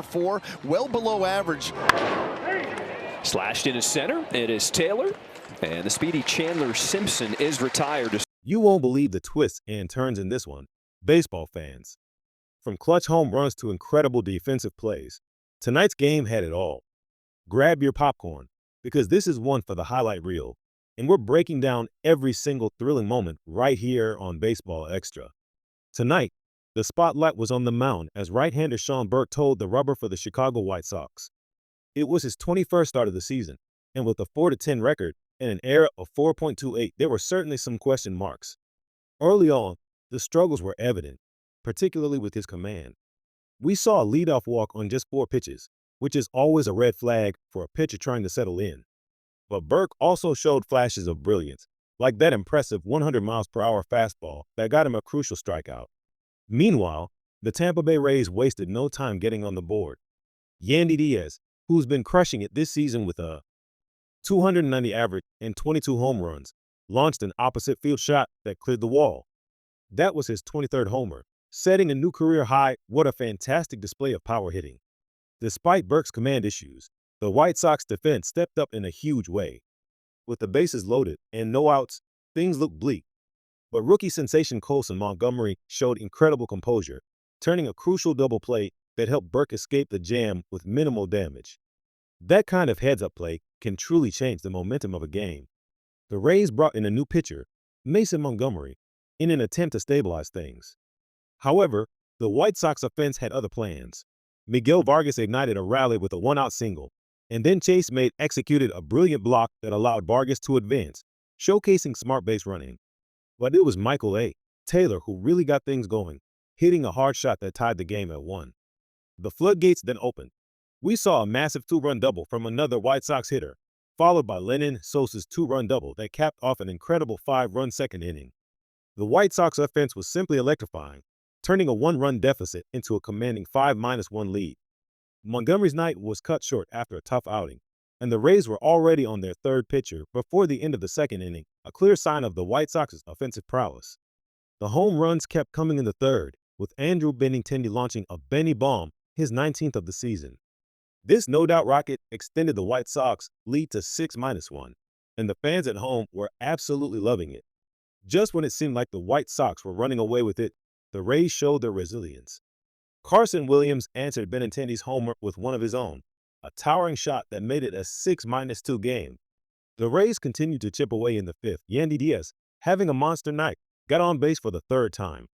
4, well below average. Slashed into center. It is Taylor. And the speedy Chandler Simpson is retired. You won't believe the twists and turns in this one, baseball fans. From clutch home runs to incredible defensive plays, tonight's game had it all. Grab your popcorn, because this is one for the highlight reel, and we're breaking down every single thrilling moment right here on Baseball Extra. Tonight, the spotlight was on the mound as right-hander Sean Burke toed the rubber for the Chicago White Sox. It was his 21st start of the season, and with a 4-10 record and an ERA of 4.28, there were certainly some question marks. Early on, the struggles were evident, particularly with his command. We saw a leadoff walk on just 4 pitches, which is always a red flag for a pitcher trying to settle in. But Burke also showed flashes of brilliance, like that impressive 100 miles per hour fastball that got him a crucial strikeout. Meanwhile, the Tampa Bay Rays wasted no time getting on the board. Yandy Diaz, who's been crushing it this season with a 290 average and 22 home runs, launched an opposite field shot that cleared the wall. That was his 23rd homer, setting a new career high. What a fantastic display of power hitting. Despite Burke's command issues, the White Sox defense stepped up in a huge way. With the bases loaded and no outs, things looked bleak. But rookie sensation Colson Montgomery showed incredible composure, turning a crucial double play that helped Burke escape the jam with minimal damage. That kind of heads-up play can truly change the momentum of a game. The Rays brought in a new pitcher, Mason Montgomery, in an attempt to stabilize things. However, the White Sox offense had other plans. Miguel Vargas ignited a rally with a one-out single, and then Chase May executed a brilliant block that allowed Vargas to advance, showcasing smart base running. But it was Michael A. Taylor who really got things going, hitting a hard shot that tied the game at 1. The floodgates then opened. We saw a massive 2-run double from another White Sox hitter, followed by Lenyn Sosa's 2-run double that capped off an incredible 5-run second inning. The White Sox offense was simply electrifying, turning a 1-run deficit into a commanding 5-1 lead. Montgomery's night was cut short after a tough outing, and the Rays were already on their 3rd pitcher before the end of the 2nd inning, a clear sign of the White Sox's offensive prowess. The home runs kept coming in the 3rd, with Andrew Benintendi launching a Benny bomb, his 19th of the season. This no-doubt rocket extended the White Sox lead to 6-1, and the fans at home were absolutely loving it. Just when it seemed like the White Sox were running away with it, the Rays showed their resilience. Carson Williams answered Benintendi's homer with one of his own, a towering shot that made it a 6-2 game. The Rays continued to chip away in the 5th. Yandy Diaz, having a monster night, got on base for the 3rd time.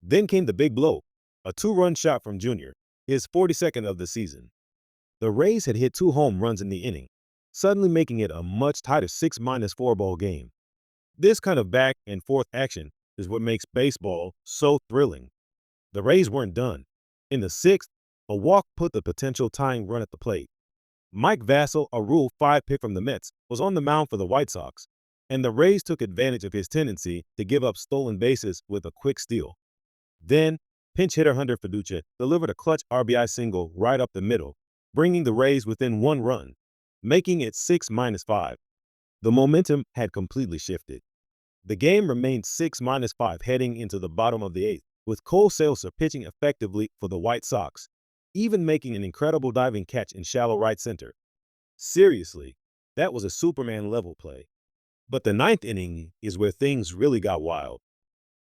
Then came the big blow, a 2-run shot from Junior, his 42nd of the season. The Rays had hit 2 home runs in the inning, suddenly making it a much tighter 6-4 ball game. This kind of back and forth action is what makes baseball so thrilling. The Rays weren't done. In the 6th, a walk put the potential tying run at the plate. Mike Vasil, a Rule 5 pick from the Mets, was on the mound for the White Sox, and the Rays took advantage of his tendency to give up stolen bases with a quick steal. Then, pinch hitter Hunter Fiducia delivered a clutch RBI single right up the middle, bringing the Rays within 1 run, making it 6-5. The momentum had completely shifted. The game remained 6-5 heading into the bottom of the 8th, with Cole Seltzer pitching effectively for the White Sox, even making an incredible diving catch in shallow right center. Seriously, that was a Superman-level play. But the 9th inning is where things really got wild.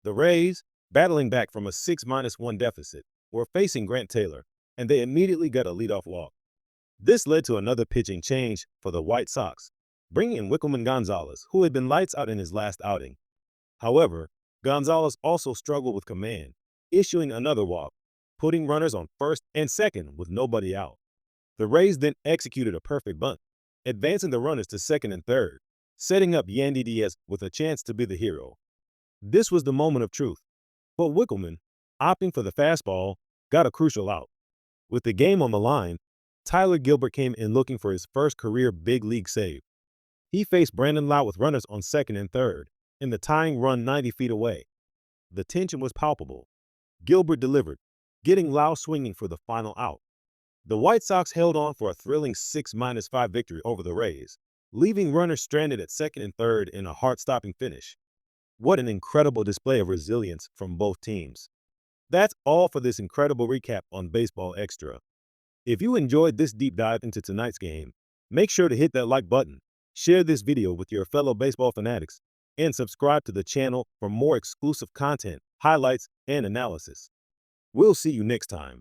The Rays, battling back from a 6-1 deficit, were facing Grant Taylor, and they immediately got a leadoff walk. This led to another pitching change for the White Sox, bringing in Wikelman Gonzalez, who had been lights out in his last outing. However, Gonzalez also struggled with command, issuing another walk, putting runners on 1st and 2nd with nobody out. The Rays then executed a perfect bunt, advancing the runners to 2nd and 3rd, setting up Yandy Diaz with a chance to be the hero. This was the moment of truth, but Wikelman, opting for the fastball, got a crucial out. With the game on the line, Tyler Gilbert came in looking for his first career big league save. He faced Brandon Lowe with runners on 2nd and 3rd, in the tying run 90 feet away. The tension was palpable. Gilbert delivered, getting Lowe swinging for the final out. The White Sox held on for a thrilling 6-5 victory over the Rays, leaving runners stranded at 2nd and 3rd in a heart-stopping finish. What an incredible display of resilience from both teams. That's all for this incredible recap on Baseball Extra. If you enjoyed this deep dive into tonight's game, make sure to hit that like button, share this video with your fellow baseball fanatics, and subscribe to the channel for more exclusive content, highlights, and analysis. We'll see you next time.